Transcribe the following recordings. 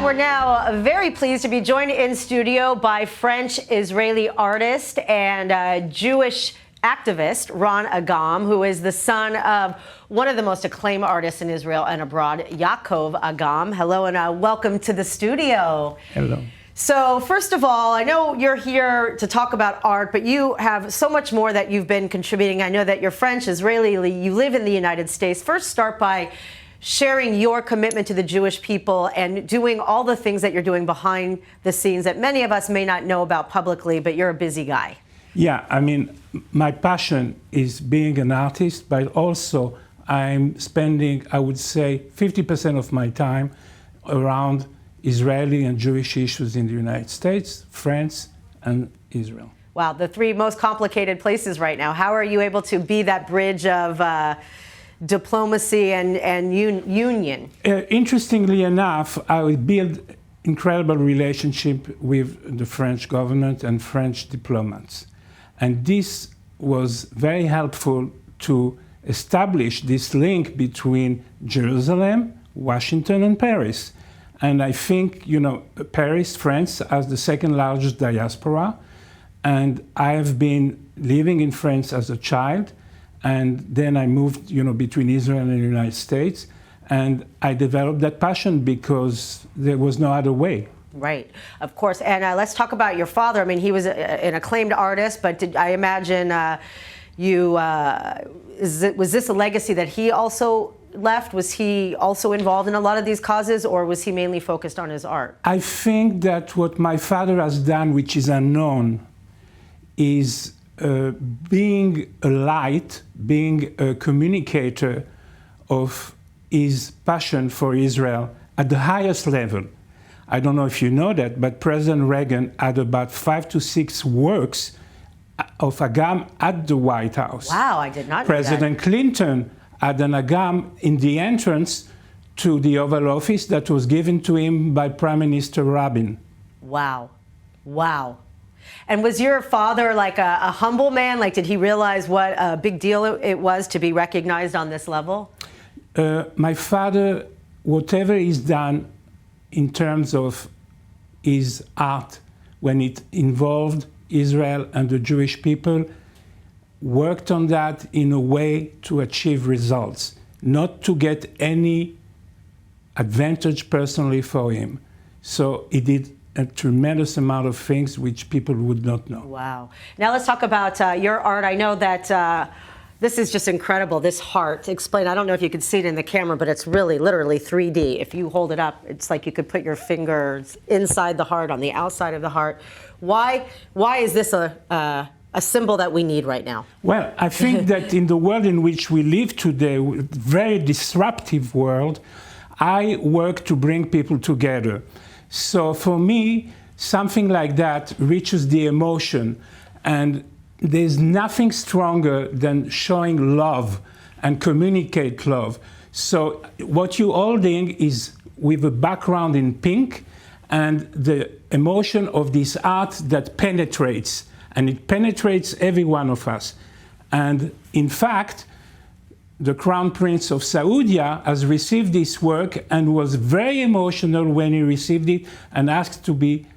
we're now very pleased to be joined in studio by French-Israeli artist and Jewish activist Ron Agam, who is the son of one of the most acclaimed artists in Israel and abroad, YAACOV Agam. Hello and welcome to the studio. Hello. So first of all, I know you're here to talk about art, but you have so much more that you've been contributing. I know that you're French, Israeli, you live in the United States. First, start by sharing your commitment to the Jewish people and doing all the things that you're doing behind the scenes that many of us may not know about publicly, but you're a busy guy. Yeah, I mean, my passion is being an artist, but also I'm spending, I would say, 50% of my time around Israeli and Jewish issues in the United States, France, and Israel. Wow, the three most complicated places right now. How are you able to be that bridge of diplomacy and union? Interestingly enough, I built incredible relationship with the French government and French diplomats. And this was very helpful to establish this link between Jerusalem, Washington, and Paris. And I think, you know, Paris, France, has the second largest diaspora. And I have been living in France as a child. And then I moved, you know, between Israel and the United States. And I developed that passion because there was no other way. Right, of course. And let's talk about your father. I mean, he was an acclaimed artist, but I imagine was this a legacy that he also left? Was he also involved in a lot of these causes, or was he mainly focused on his art? I think that what my father has done, which is unknown, is being a light, being a communicator of his passion for Israel at the highest level. I don't know if you know that, but President Reagan had about 5 to 6 works of Agam at the White House. Wow, I did not know that. President Clinton had an Agam in the entrance to the Oval Office that was given to him by Prime Minister Rabin. Wow, wow. And was your father like a humble man? Like, did he realize what a big deal it was to be recognized on this level? My father, whatever he's done in terms of his art, when it involved Israel and the Jewish people, worked on that in a way to achieve results, not to get any advantage personally for him. So he did a tremendous amount of things which people would not know. Wow. Now let's talk about your art. I know that this is just incredible, this heart. Explain, I don't know if you can see it in the camera, but it's really literally 3D. If you hold it up, it's like you could put your fingers inside the heart, on the outside of the heart. Why is this a symbol that we need right now? Well, I think that in the world in which we live today, very disruptive world, I work to bring people together. So for me, something like that reaches the emotion, and there's nothing stronger than showing love and communicate love. So what you're holding is with a background in pink and the emotion of this art that penetrates, and it penetrates every one of us. And in fact, the Crown Prince of Saudi has received this work and was very emotional when he received it and asked to be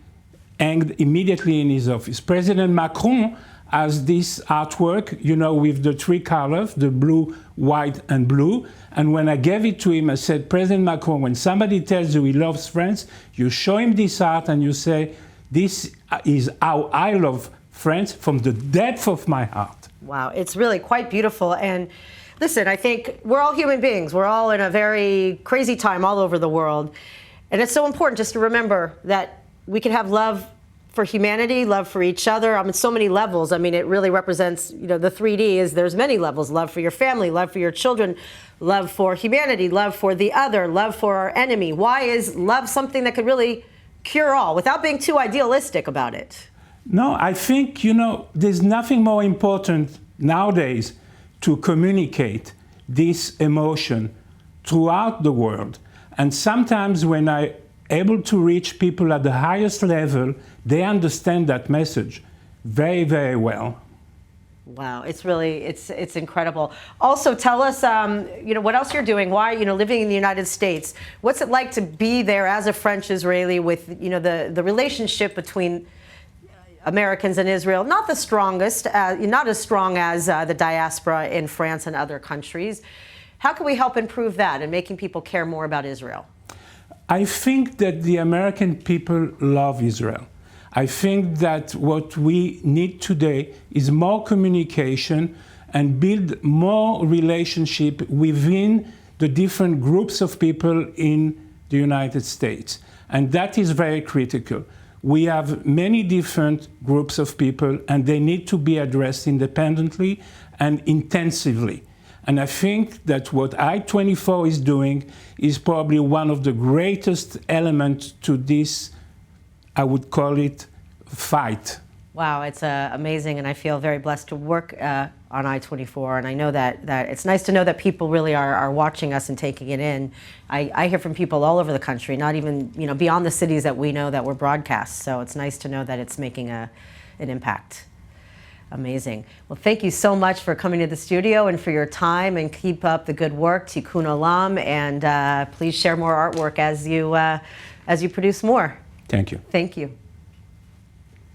hanged immediately in his office. President Macron has this artwork, you know, with the 3 colors, the blue, white, and blue. And when I gave it to him, I said, President Macron, when somebody tells you he loves France, you show him this art and you say, this is how I love France from the depth of my heart. Wow, it's really quite beautiful. And listen, I think we're all human beings. We're all in a very crazy time all over the world. And it's so important just to remember that we can have love for humanity, love for each other on so many levels. I mean, it really represents, you know, the 3D is there's many levels. Love for your family, love for your children, love for humanity, love for the other, love for our enemy. Why is love something that could really cure all without being too idealistic about it? No, I think, you know, there's nothing more important nowadays to communicate this emotion throughout the world. And sometimes when I'm able to reach people at the highest level, they understand that message very, very well. Wow, it's really, it's incredible. Also, tell us, what else you're doing. Why, living in the United States, what's it like to be there as a French Israeli with, the relationship between Americans and Israel, not the strongest, not as strong as the diaspora in France and other countries. How can we help improve that and making people care more about Israel? I think that the American people love Israel. I think that what we need today is more communication and build more relationship within the different groups of people in the United States. And that is very critical. We have many different groups of people and they need to be addressed independently and intensively. And I think that what I24 is doing is probably one of the greatest elements to this, I would call it, fight. Wow, it's amazing, and I feel very blessed to work on I24, and I know that it's nice to know that people really are watching us and taking it in. I hear from people all over the country, not even beyond the cities that we know that we're broadcast, so it's nice to know that it's making an impact. Amazing. Well, thank you so much for coming to the studio and for your time, and keep up the good work. Tikkun Olam, and please share more artwork as you produce more. Thank you. Thank you.